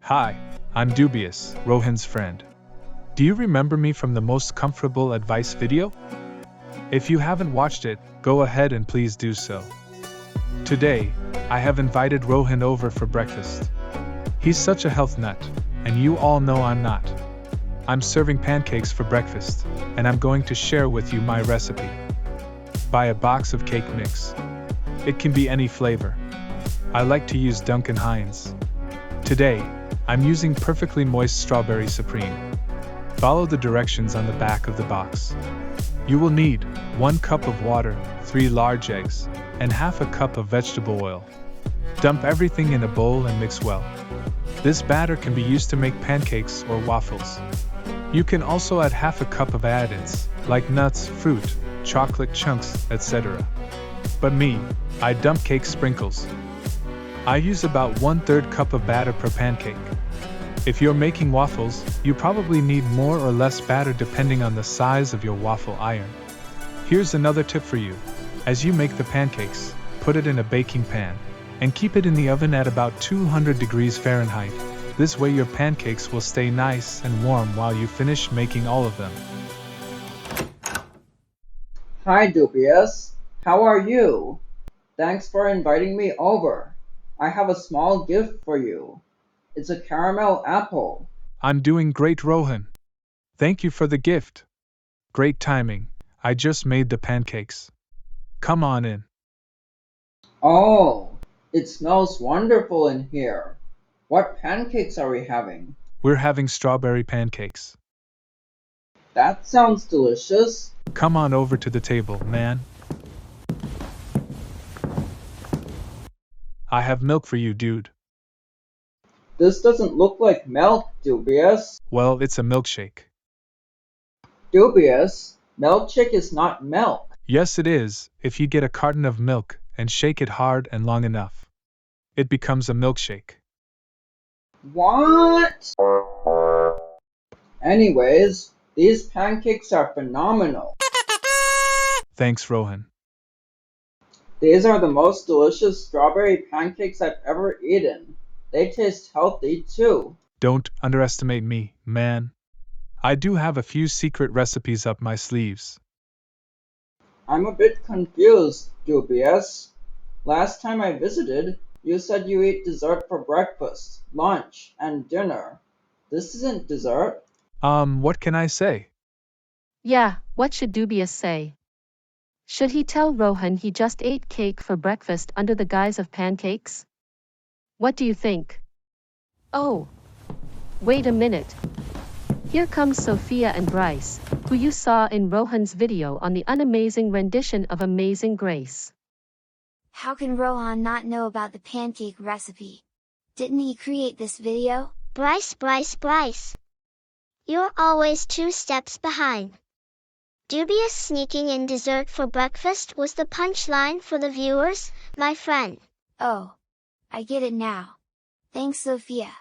Hi, I'm Dubious, Rohan's friend. Do you remember me from the most comfortable advice video? If you haven't watched it, go ahead and please do so. Today, I have invited Rohan over for breakfast. He's such a health nut, and you all know I'm not. I'm serving pancakes for breakfast, and I'm going to share with you my recipe. Buy a box of cake mix. It can be any flavor. I like to use Duncan Hines. Today, I'm using perfectly moist strawberry supreme. Follow the directions on the back of the box. You will need 1 cup of water, 3 large eggs, and half a cup of vegetable oil. Dump everything in a bowl and mix well. This batter can be used to make pancakes or waffles. You can also add half a cup of add-ins, like nuts, fruit, chocolate chunks, etc. But me, I dump cake sprinkles. I use about 1/3 cup of batter per pancake. If you're making waffles, you probably need more or less batter depending on the size of your waffle iron. Here's another tip for you. As you make the pancakes, put it in a baking pan, and keep it in the oven at about 200 degrees Fahrenheit. This way your pancakes will stay nice and warm while you finish making all of them. Hi Dubious, how are you? Thanks for inviting me over. I have a small gift for you. It's a caramel apple. I'm doing great, Rohan. Thank you for the gift. Great timing. I just made the pancakes. Come on in. Oh, it smells wonderful in here. What pancakes are we having? We're having strawberry pancakes. That sounds delicious. Come on over to the table, man. I have milk for you, dude. This doesn't look like milk, Dubious. Well, it's a milkshake. Dubious, milkshake is not milk. Yes, it is, if you get a carton of milk and shake it hard and long enough. It becomes a milkshake. What? Anyways, these pancakes are phenomenal. Thanks, Rohan. These are the most delicious strawberry pancakes I've ever eaten. They taste healthy too. Don't underestimate me, man. I do have a few secret recipes up my sleeves. I'm a bit confused, Dubious. Last time I visited, you said you eat dessert for breakfast, lunch, and dinner. This isn't dessert. What can I say? Yeah, what should Dubious say? Should he tell Rohan he just ate cake for breakfast under the guise of pancakes? What do you think? Oh, wait a minute. Here comes Sophia and Bryce, who you saw in Rohan's video on the unamazing rendition of Amazing Grace. How can Rohan not know about the pancake recipe? Didn't he create this video? Bryce. You're always 2 steps behind. Dubious sneaking in dessert for breakfast was the punchline for the viewers, my friend. Oh, I get it now. Thanks, Sophia.